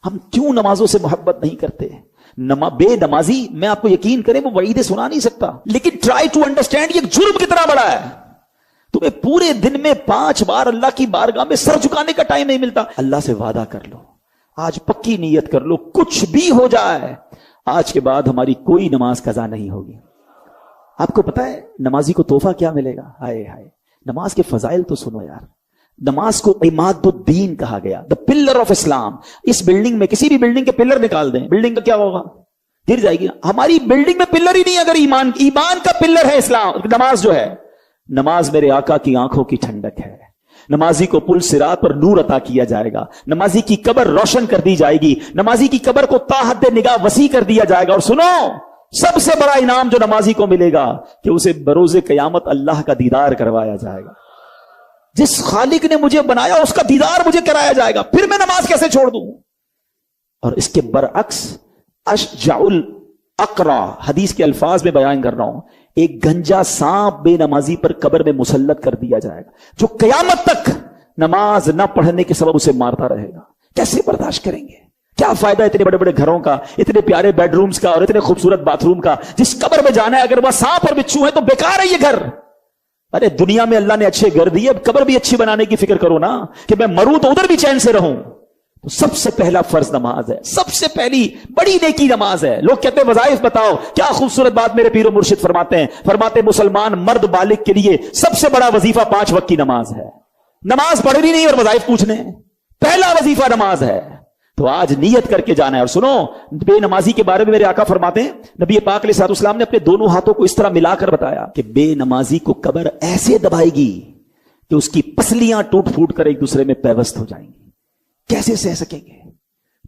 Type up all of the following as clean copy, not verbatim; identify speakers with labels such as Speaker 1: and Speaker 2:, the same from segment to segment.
Speaker 1: ہم کیوں نمازوں سے محبت نہیں کرتے؟ بے نمازی، میں آپ کو یقین کریں وہ وعیدیں سنا نہیں سکتا، لیکن ٹرائی ٹو انڈرسٹینڈ، یہ ایک جرم کتنا بڑا ہے۔ تمہیں پورے دن میں 5 بار اللہ کی بارگاہ میں سر جھکانے کا ٹائم نہیں ملتا۔ اللہ سے وعدہ کر لو، آج پکی نیت کر لو، کچھ بھی ہو جائے آج کے بعد ہماری کوئی نماز قضا نہیں ہوگی۔ آپ کو پتا ہے نمازی کو تحفہ کیا ملے گا؟ ہائے ہائے، نماز کے فضائل تو سنو یار۔ نماز کو عماد الدین کہا گیا، دا پلر آف اسلام۔ اس بلڈنگ میں کسی بھی بلڈنگ کے پلر نکال دیں، بلڈنگ کا کیا ہوگا؟ گر جائے گی۔ ہماری بلڈنگ میں پلر ہی نہیں، اگر ایمان کا پلر ہے اسلام، نماز جو ہے۔ نماز میرے آقا کی آنکھوں کی ٹھنڈک ہے۔ نمازی کو پل صراط پر نور عطا کیا جائے گا، نمازی کی قبر روشن کر دی جائے گی، نمازی کی قبر کو تا حد نگاہ وسیع کر دیا جائے گا۔ اور سنو، سب سے بڑا انعام جو نمازی کو ملے گا کہ اسے بروز قیامت اللہ کا دیدار کروایا جائے گا۔ جس خالق نے مجھے بنایا اس کا دیدار مجھے کرایا جائے گا، پھر میں نماز کیسے چھوڑ دوں؟ اور اس کے برعکس اشجع الاقرا، حدیث کے الفاظ میں بیان کر رہا ہوں، ایک گنجا سانپ بے نمازی پر قبر میں مسلط کر دیا جائے گا، جو قیامت تک نماز نہ پڑھنے کے سبب اسے مارتا رہے گا۔ کیسے برداشت کریں گے؟ کیا فائدہ اتنے بڑے بڑے گھروں کا، اتنے پیارے بیڈ رومز کا اور اتنے خوبصورت باتھ روم کا، جس قبر میں جانا ہے اگر وہ سانپ اور بچھو ہے تو بیکار ہے یہ گھر۔ ارے دنیا میں اللہ نے اچھے گھر دیے، اب قبر بھی اچھی بنانے کی فکر کرو نا، کہ میں مروں تو ادھر بھی چین سے رہوں۔ تو سب سے پہلا فرض نماز ہے، سب سے پہلی بڑی نیکی نماز ہے۔ لوگ کہتے ہیں وظائف بتاؤ، کیا خوبصورت بات میرے پیر و مرشد فرماتے ہیں، فرماتے مسلمان مرد بالغ کے لیے سب سے بڑا وظیفہ 5 وقت کی نماز ہے۔ نماز پڑھنی نہیں اور وظائف پوچھنے، پہلا وظیفہ نماز ہے۔ تو آج نیت کر کے جانا ہے۔ اور سنو، بے نمازی کے بارے میں میرے آقا فرماتے ہیں، نبی پاک علیہ الصلوۃ والسلام نے اپنے دونوں ہاتھوں کو اس طرح ملا کر بتایا کہ بے نمازی کو قبر ایسے دبائے گی کہ اس کی پسلیاں ٹوٹ پھوٹ کر ایک دوسرے میں پیوست ہو جائیں گی۔ کیسے سہ سکیں گے؟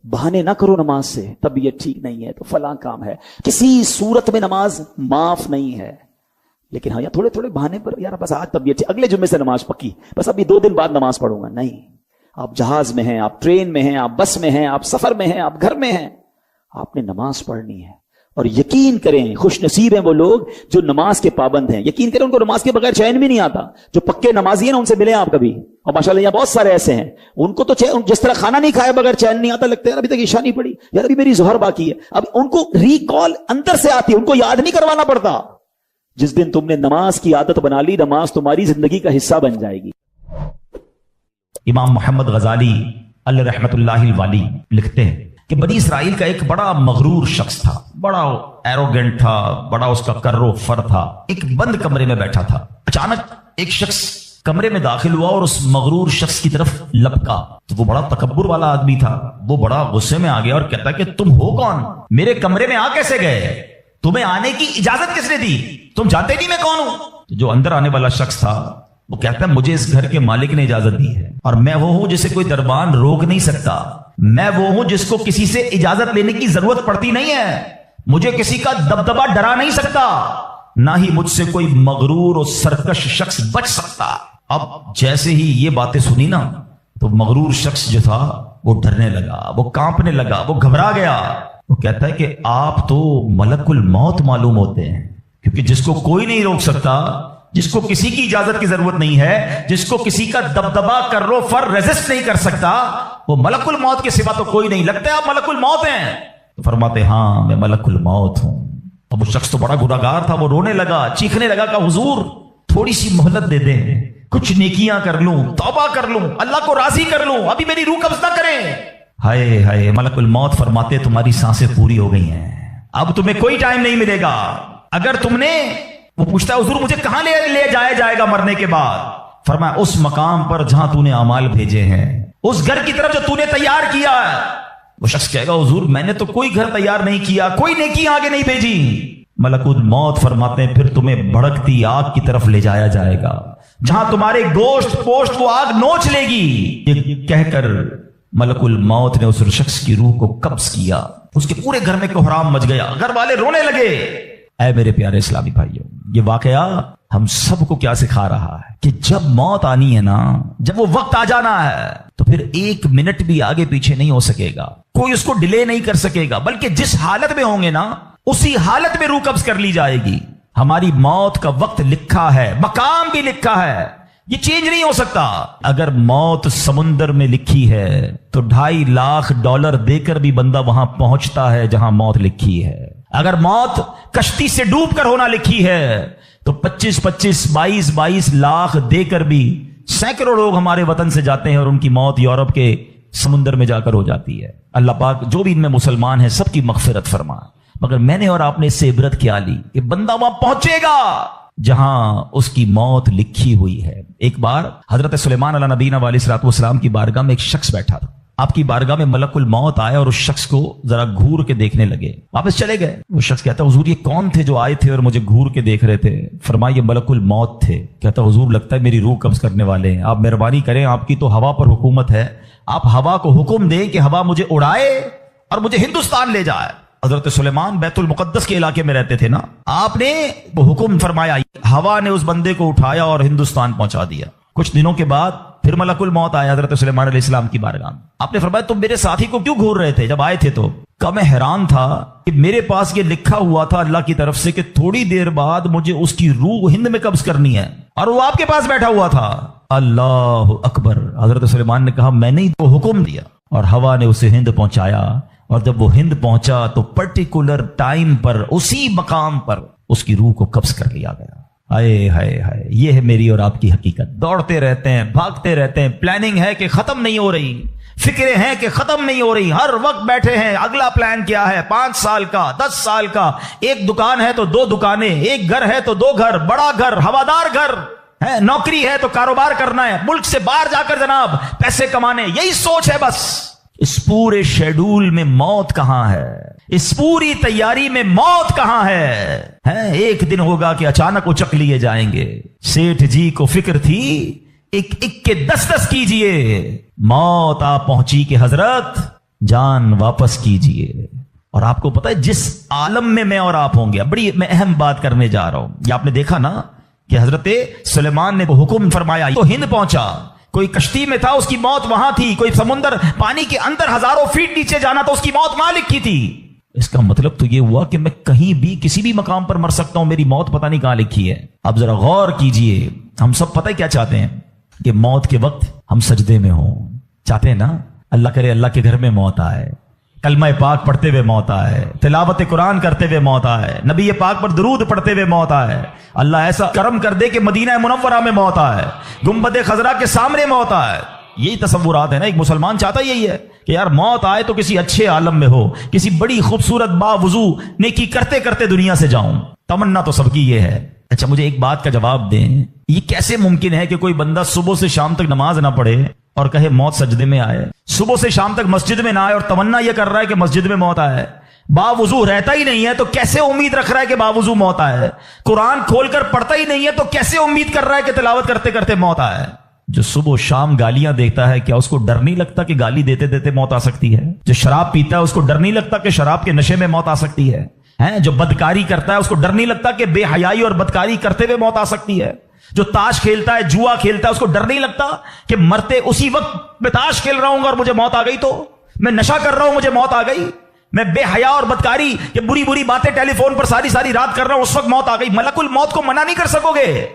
Speaker 1: بہانے نہ کرو نماز سے، طبیعت ٹھیک نہیں ہے تو فلاں کام ہے، کسی صورت میں نماز معاف نہیں ہے۔ لیکن ہاں، یا تھوڑے تھوڑے بہانے پر، یار بس آج طبیعت ٹھیک، اگلے جمعے سے نماز پکی، بس ابھی 2 دن بعد نماز پڑھوں گا، نہیں۔ آپ جہاز میں ہیں، آپ ٹرین میں ہیں، آپ بس میں ہیں، آپ سفر میں ہیں، آپ گھر میں ہیں، آپ نے نماز پڑھنی ہے۔ اور یقین کریں، خوش نصیب ہیں وہ لوگ جو نماز کے پابند ہیں۔ یقین کریں، ان کو نماز کے بغیر چین بھی نہیں آتا۔ جو پکے نمازی ہیں نا، ان سے ملیں آپ کبھی، اور ماشاءاللہ یہاں بہت سارے ایسے ہیں، ان کو تو جس طرح کھانا نہیں کھایا بغیر چین نہیں آتا، لگتا ہے ابھی تک عشاء نہیں پڑی، یار ابھی میری ظہر باقی ہے۔ اب ان کو ریکال اندر سے آتی ہے، ان کو یاد نہیں کروانا پڑتا۔ جس دن تم نے نماز کی عادت بنا لی، نماز تمہاری زندگی کا حصہ بن جائے گی۔
Speaker 2: امام محمد غزالی علیہ رحمت اللہ الوالی لکھتے ہیں کہ بنی اسرائیل کا ایک بڑا مغرور شخص تھا، بڑا ایروگنٹ تھا، بڑا اس کا کر و فر تھا۔ ایک بند کمرے میں بیٹھا تھا، اچانک ایک شخص کمرے میں داخل ہوا اور اس مغرور شخص کی طرف لپکا۔ تو وہ بڑا تکبر والا آدمی تھا، وہ بڑا غصے میں آ گیا اور کہتا کہ تم ہو کون؟ میرے کمرے میں آ کیسے گئے؟ تمہیں آنے کی اجازت کس نے دی؟ تم جانتے نہیں میں کون ہوں؟ جو اندر آنے والا شخص تھا وہ کہتا ہے مجھے اس گھر کے مالک نے اجازت دی ہے، اور میں وہ ہوں جسے کوئی دربان روک نہیں سکتا، میں وہ ہوں جس کو کسی سے اجازت لینے کی ضرورت پڑتی نہیں ہے، مجھے کسی کا دبدبا ڈرا نہیں سکتا، نہ ہی مجھ سے کوئی مغرور اور سرکش شخص بچ سکتا۔ اب جیسے ہی یہ باتیں سنی نا، تو مغرور شخص جو تھا وہ ڈرنے لگا، وہ کانپنے لگا، وہ گھبرا گیا۔ وہ کہتا ہے کہ آپ تو ملک الموت معلوم ہوتے ہیں، کیونکہ جس کو کوئی نہیں روک سکتا، جس کو کسی کی اجازت کی ضرورت نہیں ہے، جس کو کسی کا دبدبا کر رو فر ریزسٹ نہیں کر سکتا، وہ ملک الموت کے سوا تو کوئی نہیں۔ لگتا ہے آپ ملک الموت ہیں؟ تو فرماتے ہاں میں ملک الموت ہوں۔ اب وہ شخص تو بڑا گناہگار تھا، وہ رونے لگا، چیخنے لگا کہ حضور تھوڑی سی مہلت دے دیں، کچھ نیکیاں کر لوں، توبہ کر لوں، اللہ کو راضی کر لوں، ابھی میری روح قبض نہ کریں۔ ہائے ہائے، ملک الموت فرماتے تمہاری سانسیں پوری ہو گئی ہیں، اب تمہیں کوئی ٹائم نہیں ملے گا۔ اگر تم نے، وہ پوچھتا ہے حضور مجھے کہاں لے جایا جائے گا مرنے کے بعد؟ فرمایا اس مقام پر جہاں تو نے اعمال بھیجے ہیں، اس گھر کی طرف جو تو نے تیار کیا ہے۔ وہ شخص کہے گا حضور میں نے تو کوئی گھر تیار نہیں کیا، کوئی نیکی آگے نہیں بھیجی۔ ملک الموت فرماتے ہیں پھر تمہیں بھڑکتی آگ کی طرف لے جایا جائے گا، جہاں تمہارے گوشت پوشت وہ آگ نوچ لے گی۔ یہ کہہ کر ملک الموت نے اس شخص کی روح کو قبض کیا، اس کے پورے گھر میں کوہرام مچ گیا، گھر والے رونے لگے۔ اے میرے پیارے اسلامی بھائیوں، یہ واقعہ ہم سب کو کیا سکھا رہا ہے کہ جب موت آنی ہے نا، جب وہ وقت آ جانا ہے، تو پھر 1 منٹ بھی آگے پیچھے نہیں ہو سکے گا، کوئی اس کو ڈیلے نہیں کر سکے گا، بلکہ جس حالت میں ہوں گے نا اسی حالت میں روح قبض کر لی جائے گی۔ ہماری موت کا وقت لکھا ہے، مقام بھی لکھا ہے، یہ چینج نہیں ہو سکتا. اگر موت سمندر میں لکھی ہے تو $2.5 دے کر بھی بندہ وہاں پہنچتا ہے جہاں موت لکھی ہے. اگر موت کشتی سے ڈوب کر ہونا لکھی ہے تو 22 لاکھ دے کر بھی سینکڑوں لوگ ہمارے وطن سے جاتے ہیں اور ان کی موت یورپ کے سمندر میں جا کر ہو جاتی ہے. اللہ پاک جو بھی ان میں مسلمان ہیں سب کی مغفرت فرما. مگر میں نے اور آپ نے اس سے عبرت کیا لی کہ بندہ وہاں پہنچے گا جہاں اس کی موت لکھی ہوئی ہے. ایک بار حضرت سلیمان علیہ نبینا علیہ الصلوۃ والسلام کی بارگاہ میں ایک شخص بیٹھا تھا. آپ کی بارگاہ میں ملک الموت آیا اور اس شخص کو ذرا گھور کے دیکھنے لگے. واپس چلے گئے. وہ شخص کہتا حضور یہ کون تھے جو آئے تھے اور مجھے گھور کے دیکھ رہے تھے؟ فرمایا یہ ملک الموت تھے. کہتا حضور لگتا ہے میری روح قبض کرنے والے ہیں. آپ مہربانی کریں، آپ کی تو ہوا پر حکومت ہے، آپ ہوا کو حکم دیں کہ ہوا مجھے اڑائے اور مجھے ہندوستان لے جائے. حضرت سلیمان بیت المقدس کے علاقے میں رہتے تھے نا. آپ نے وہ حکم فرمایا، ہوا نے اس بندے کو اٹھایا اور ہندوستان پہنچا دیا. کچھ دنوں کے بعد پھر ملک الموت آیا حضرت سلیمان علیہ السلام کی بارگاہ میں. آپ نے فرمایا تم میرے ساتھی کو کیوں گھور رہے تھے جب آئے تھے تو؟ کہ میں حیران تھا کہ میرے پاس یہ لکھا ہوا تھا اللہ کی طرف سے کہ تھوڑی دیر بعد مجھے اس کی روح ہند میں قبض کرنی ہے اور وہ آپ کے پاس بیٹھا ہوا تھا. اللہ اکبر. حضرت سلیمان نے کہا میں نے ہی تو حکم دیا اور ہوا نے اسے ہند پہنچایا. اور جب وہ ہند پہنچا تو پرٹیکولر ٹائم پر اسی مقام پر اس کی روح کو قبض کر لیا گیا. ہائے ہائے ہائے، یہ ہے میری اور آپ کی حقیقت. دوڑتے رہتے ہیں، بھاگتے رہتے ہیں، پلاننگ ہے کہ ختم نہیں ہو رہی، فکریں ہیں کہ ختم نہیں ہو رہی. ہر وقت بیٹھے ہیں اگلا پلان کیا ہے، 5 سال کا، 10 سال کا. ایک دکان ہے تو 2 دکانیں، ایک گھر ہے تو 2 گھر، بڑا گھر، ہوادار گھر ہے، نوکری ہے تو کاروبار کرنا ہے، ملک سے باہر جا کر جناب پیسے کمانے. یہی سوچ ہے بس. اس پورے شیڈول میں موت کہاں ہے؟ اس پوری تیاری میں موت کہاں ہے؟ ایک دن ہوگا کہ اچانک اچک لیے جائیں گے. سیٹھ جی کو فکر تھی ایک کے 10 کیجئے، موت آ پہنچی کہ حضرت جان واپس کیجئے. اور آپ کو پتا ہے جس عالم میں میں اور آپ ہوں گے، بڑی میں اہم بات کرنے جا رہا ہوں. یہ آپ نے دیکھا نا کہ حضرت سلیمان نے حکم فرمایا تو ہند پہنچا. کوئی کشتی میں تھا، اس کی موت وہاں تھی. کوئی سمندر پانی کے اندر ہزاروں فیٹ نیچے جانا تھا، اس کی موت وہاں لکھی تھی. اس کا مطلب تو یہ ہوا کہ میں کہیں بھی کسی بھی مقام پر مر سکتا ہوں، میری موت پتہ نہیں کہاں لکھی ہے. اب ذرا غور کیجئے. ہم سب پتہ کیا چاہتے ہیں کہ موت کے وقت ہم سجدے میں ہوں. چاہتے ہیں نا اللہ کرے اللہ کے گھر میں موت آئے، کلمہ پاک پڑھتے ہوئے موت آئے، تلاوت قرآن کرتے ہوئے موت آئے، نبی پاک پر درود پڑھتے ہوئے موت آئے. اللہ ایسا کرم کر دے کہ مدینہ منورہ میں موت آئے، گنبد خضرا کے سامنے موت آئے. یہی تصورات ہے نا. ایک مسلمان چاہتا یہی ہے کہ یار موت آئے تو کسی اچھے عالم میں ہو، کسی بڑی خوبصورت باوضو نیکی کرتے کرتے دنیا سے جاؤں. تمنا تو سب کی یہ ہے. اچھا مجھے ایک بات کا جواب دیں، یہ کیسے ممکن ہے کہ کوئی بندہ صبح سے شام تک نماز نہ پڑھے اور کہے موت سجدے میں آئے، صبح سے شام تک مسجد میں نہ آئے اور تمنا یہ کر رہا ہے کہ مسجد میں موت آئے، باوضو رہتا ہی نہیں ہے تو کیسے امید رکھ رہا ہے کہ باوضو موت آئے، قرآن کھول کر پڑھتا ہی نہیں ہے تو کیسے امید کر رہا ہے کہ تلاوت کرتے کرتے موت آئے. جو صبح و شام گالیاں دیکھتا ہے کیا اس کو ڈر نہیں لگتا کہ گالی دیتے دیتے موت آ سکتی ہے؟ جو شراب پیتا ہے اس کو ڈر نہیں لگتا کہ شراب کے نشے میں موت آ سکتی ہے؟ جو بدکاری کرتا ہے اس کو ڈر نہیں لگتا کہ بے حیائی اور بدکاری کرتے ہوئے موت آ سکتی ہے؟ جو تاش کھیلتا ہے، جوا کھیلتا ہے، اس کو ڈر نہیں لگتا کہ مرتے اسی وقت میں تاش کھیل رہا ہوں اور مجھے موت آ گئی، تو میں نشہ کر رہا ہوں مجھے موت آ گئی، میں بے حیا اور بدکاری کہ بری بری باتیں ٹیلی فون پر ساری رات کر رہا ہوں، اس وقت موت آ گئی. ملک الموت کو منع نہیں کر سکو گے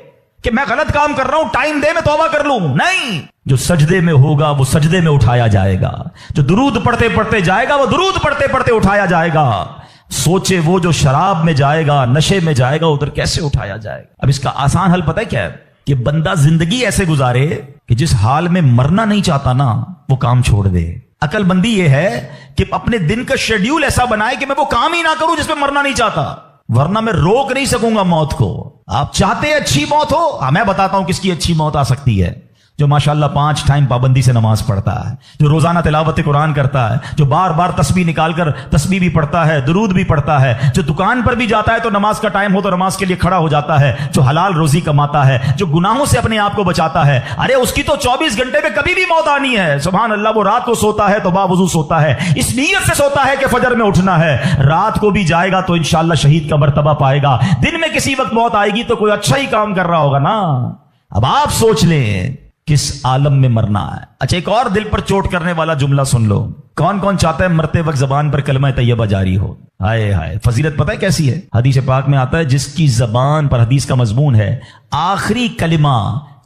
Speaker 2: کہ میں غلط کام کر رہا ہوں، ٹائم دے میں توبہ کر لوں. نہیں، جو سجدے میں ہوگا وہ سجدے میں اٹھایا جائے گا، جو درود پڑھتے پڑھتے جائے گا وہ درود پڑھتے پڑھتے اٹھایا جائے گا. سوچے وہ جو شراب میں جائے گا، نشے میں جائے گا، ادھر کیسے اٹھایا جائے گا؟ اب اس کا آسان حل پتہ ہے کیا ہے؟ کہ بندہ زندگی ایسے گزارے کہ جس حال میں مرنا نہیں چاہتا نا وہ کام چھوڑ دے. عقل مندی یہ ہے کہ اپنے دن کا شیڈیول ایسا بنائے کہ میں وہ کام ہی نہ کروں جس میں مرنا نہیں چاہتا، ورنہ میں روک نہیں سکوں گا موت کو. آپ چاہتے ہیں اچھی موت ہو؟ میں بتاتا ہوں کس کی اچھی موت آ سکتی ہے. جو ماشاءاللہ 5 ٹائم پابندی سے نماز پڑھتا ہے، جو روزانہ تلاوت قرآن کرتا ہے، جو بار بار تسبیح نکال کر تسبیح بھی پڑھتا ہے، درود بھی پڑھتا ہے، جو دکان پر بھی جاتا ہے تو نماز کا ٹائم ہو تو نماز کے لیے کھڑا ہو جاتا ہے، جو حلال روزی کماتا ہے، جو گناہوں سے اپنے آپ کو بچاتا ہے. ارے اس کی تو 24 گھنٹے میں کبھی بھی موت آنی ہے. سبحان اللہ. وہ رات کو سوتا ہے تو باوضو سوتا ہے، اس نیت سے سوتا ہے کہ فجر میں اٹھنا ہے. رات کو بھی جائے گا تو انشاءاللہ شہید کا مرتبہ پائے گا. دن میں کسی وقت موت آئے گی تو کوئی اچھا ہی کام کر رہا ہوگا نا. اب آپ سوچ لیں کس عالم میں مرنا ہے. اچھا ایک اور دل پر چوٹ کرنے والا جملہ سن لو. کون کون چاہتا ہے مرتے وقت زبان پر کلمہ طیبہ جاری ہو؟ ہائے ہائے. فضیلت پتہ ہے کیسی ہے؟ حدیث پاک میں آتا ہے جس کی زبان پر، حدیث کا مضمون ہے، آخری کلمہ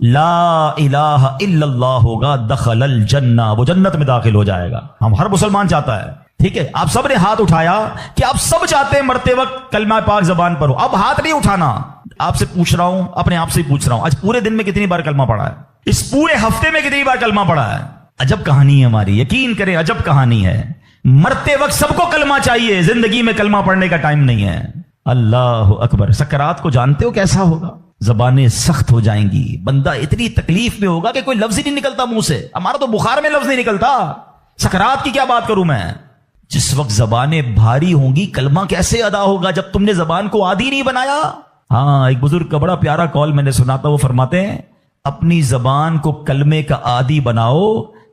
Speaker 2: لا الہ الا اللہ ہوگا دخل الجنہ، وہ جنت میں داخل ہو جائے گا. ہم ہر مسلمان چاہتا ہے. ٹھیک ہے، آپ سب نے ہاتھ اٹھایا کہ آپ سب چاہتے ہیں مرتے وقت کلمہ پاک زبان پر ہو. اب ہاتھ نہیں اٹھانا، آپ سے پوچھ رہا ہوں، اپنے آپ سے ہی پوچھ رہا ہوں، آج پورے دن میں کتنی بار کلمہ پڑھا ہے؟ اس پورے ہفتے میں کتنی بار کلمہ پڑھا ہے؟ عجب کہانی ہے ہماری، یقین کریں عجب کہانی ہے. مرتے وقت سب کو کلمہ چاہیے، زندگی میں کلمہ پڑھنے کا ٹائم نہیں ہے. اللہ اکبر. سکرات کو جانتے ہو کیسا ہوگا؟ زبانیں سخت ہو جائیں گی، بندہ اتنی تکلیف میں ہوگا کہ کوئی لفظ ہی نہیں نکلتا منہ سے. ہمارا تو بخار میں لفظ نہیں نکلتا، سکرات کی کیا بات کروں میں. جس وقت زبانیں بھاری ہوں گی کلمہ کیسے ادا ہوگا جب تم نے زبان کو عادی نہیں بنایا. ہاں، ایک بزرگ کا بڑا پیارا کال میں نے سنا تھا، وہ فرماتے ہیں اپنی زبان کو کلمے کا عادی بناؤ،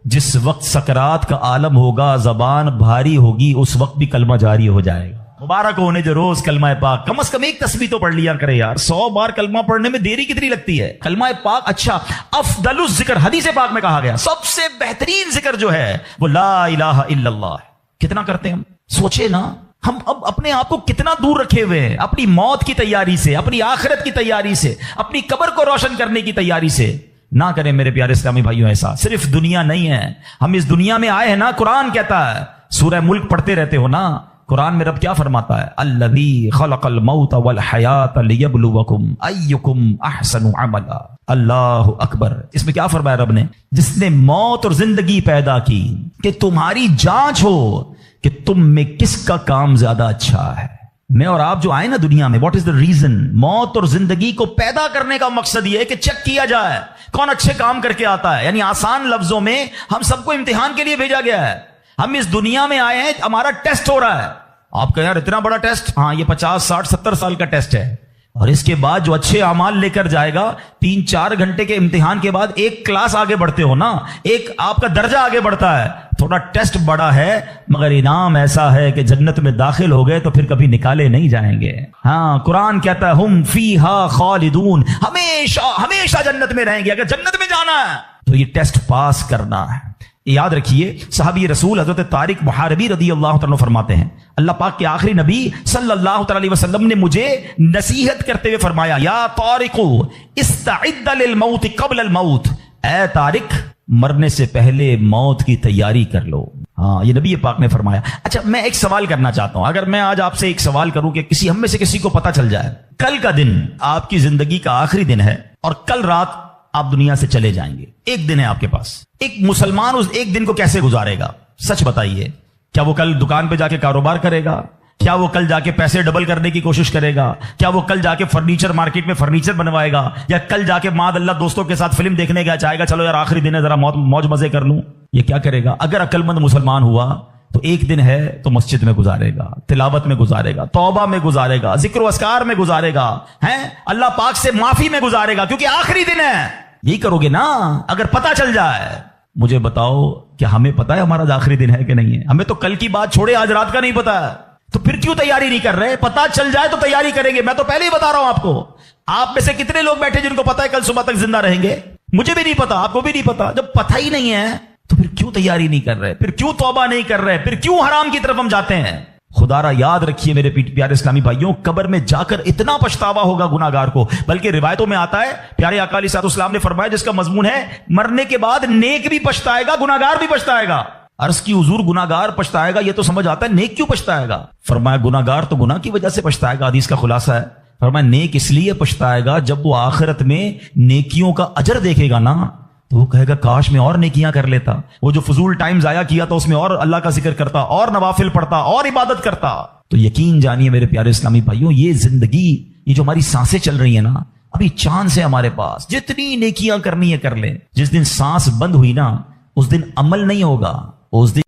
Speaker 2: جس وقت سکرات کا عالم ہوگا زبان بھاری ہوگی اس وقت بھی کلمہ جاری ہو جائے گا. مبارک ہونے جو روز کلمہ پاک کم از کم ایک تسبیح تو پڑھ لیا کرے یار. 100 بار کلمہ پڑھنے میں دیری کتنی لگتی ہے؟ کلمہ پاک اچھا افضل الذکر حدیث پاک میں کہا گیا سب سے بہترین ذکر جو ہے وہ لا الہ الا اللہ. کتنا کرتے ہیں ہم؟ سوچے نا، ہم اب اپنے آپ کو کتنا دور رکھے ہوئے ہیں اپنی موت کی تیاری سے، اپنی آخرت کی تیاری سے، اپنی قبر کو روشن کرنے کی تیاری سے. نہ کریں میرے پیارے اسلامی بھائیوں ایسا. صرف دنیا نہیں ہے، ہم اس دنیا میں آئے ہیں نا. قرآن کہتا ہے، سورہ ملک پڑھتے رہتے ہو نا، قرآن میں رب کیا فرماتا ہے؟ الذی خلق الموت والحیات لیبلوکم ایکم احسن عملا. اللہ اکبر. اس میں کیا فرمایا رب نے؟ جس نے موت اور زندگی پیدا کی کہ تمہاری جانچ ہو کہ تم میں کس کا کام زیادہ اچھا ہے. میں اور آپ جو آئے نا دنیا میں، واٹ از دا ریزن؟ موت اور زندگی کو پیدا کرنے کا مقصد یہ ہے کہ چیک کیا جائے کون اچھے کام کر کے آتا ہے. یعنی آسان لفظوں میں ہم سب کو امتحان کے لیے بھیجا گیا ہے. ہم اس دنیا میں آئے ہیں، ہمارا ٹیسٹ ہو رہا ہے. آپ کہیں یار اتنا بڑا ٹیسٹ؟ ہاں، یہ 50 60 70 سال کا ٹیسٹ ہے. اور اس کے بعد جو اچھے اعمال لے کر جائے گا، 3-4 گھنٹے کے امتحان کے بعد ایک کلاس آگے بڑھتے ہو نا، ایک آپ کا درجہ آگے بڑھتا ہے. تھوڑا ٹیسٹ بڑا ہے مگر انعام ایسا ہے کہ جنت میں داخل ہو گئے تو پھر کبھی نکالے نہیں جائیں گے. ہاں، قرآن کہتا ہے ہم فیہا خالدون، ہمیشہ ہمیشہ جنت میں رہیں گے. اگر جنت میں جانا ہے تو یہ ٹیسٹ پاس کرنا ہے. یاد رکھیے، صحابی رسول حضرت طارق محاربی رضی اللہ تعالیٰ فرماتے ہیں اللہ پاک کے آخری نبی صلی اللہ تعالی علیہ وسلم نے مجھے نصیحت کرتے ہوئے فرمایا، یا طارق استعد للموت قبل الموت. اے طارق، مرنے سے پہلے موت کی تیاری کر لو. ہاں، یہ نبی پاک نے فرمایا. اچھا، میں ایک سوال کرنا چاہتا ہوں. اگر میں آج آپ سے ایک سوال کروں کہ ہم میں سے کسی کو پتا چل جائے کل کا دن آپ کی زندگی کا آخری دن ہے اور کل رات آپ دنیا سے چلے جائیں گے، ایک دن ہے آپ کے پاس، ایک مسلمان اس ایک دن کو کیسے گزارے گا؟ سچ بتائیے. کیا وہ کل دکان پہ جا کے کاروبار کرے گا؟ کیا وہ کل جا کے پیسے ڈبل کرنے کی کوشش کرے گا؟ کیا وہ کل جا کے فرنیچر مارکیٹ میں فرنیچر بنوائے گا؟ یا کل جا کے معاذ اللہ دوستوں کے ساتھ فلم دیکھنے کا چاہے گا، چلو یار آخری دن ہے ذرا موج مزے کر لوں؟ یہ کیا کرے گا؟ اگر عقل مند مسلمان ہوا تو ایک دن ہے تو مسجد میں گزارے گا، تلاوت میں گزارے گا، توبہ میں گزارے گا، ذکر و اذکار میں گزارے گا، اللہ پاک سے معافی میں گزارے گا، کیونکہ آخری دن ہے. یہی کرو گے نا اگر پتا چل جائے. مجھے بتاؤ کہ ہمیں پتا ہے ہمارا آخری دن ہے کہ نہیں ہے؟ ہمیں تو کل کی بات چھوڑے آج رات کا نہیں پتا ہے، تو پھر کیوں تیاری نہیں کر رہے؟ پتا چل جائے تو تیاری کریں گے. میں تو پہلے ہی بتا رہا ہوں آپ کو. آپ میں سے کتنے لوگ بیٹھے جن کو پتا ہے کل صبح تک زندہ رہیں گے؟ مجھے بھی نہیں پتا، آپ کو بھی نہیں پتا. جب پتہ ہی نہیں ہے تو پھر کیوں تیاری نہیں کر رہے؟ پھر کیوں توبہ نہیں کر رہے؟ پھر کیوں حرام کی طرف ہم جاتے ہیں؟ خدا را یاد رکھیے میرے پیارے اسلامی بھائیوں، قبر میں جا کر اتنا پچھتاوا ہوگا گناہگار کو. بلکہ روایتوں میں آتا ہے، پیارے آقا علیہ الصلوۃ والسلام نے فرمایا جس کا مضمون ہے مرنے کے بعد نیک بھی پچھتائے گا، گناہگار بھی پچھتائے گا. عرض کی حضور گناہگار پچھتائے گا یہ تو سمجھ آتا ہے، نیک کیوں پچھتائے گا؟ فرمایا گناہگار تو گناہ کی وجہ سے پچھتائے گا، حدیث کا خلاصہ ہے. فرمایا نیک اس لیے پچھتائے گا جب وہ آخرت میں نیکیوں کا اجر دیکھے گا نا تو وہ کہے گا کاش میں اور نیکیاں کر لیتا، وہ جو فضول ٹائم ضائع کیا تھا اس میں اور اللہ کا ذکر کرتا، اور نوافل پڑھتا، اور عبادت کرتا. تو یقین جانیے میرے پیارے اسلامی بھائیوں، یہ زندگی، یہ جو ہماری سانسیں چل رہی ہیں نا، ابھی چانس ہے ہمارے پاس، جتنی نیکیاں کرنی ہے کر لیں. جس دن سانس بند ہوئی نا اس دن عمل نہیں ہوگا، اس دن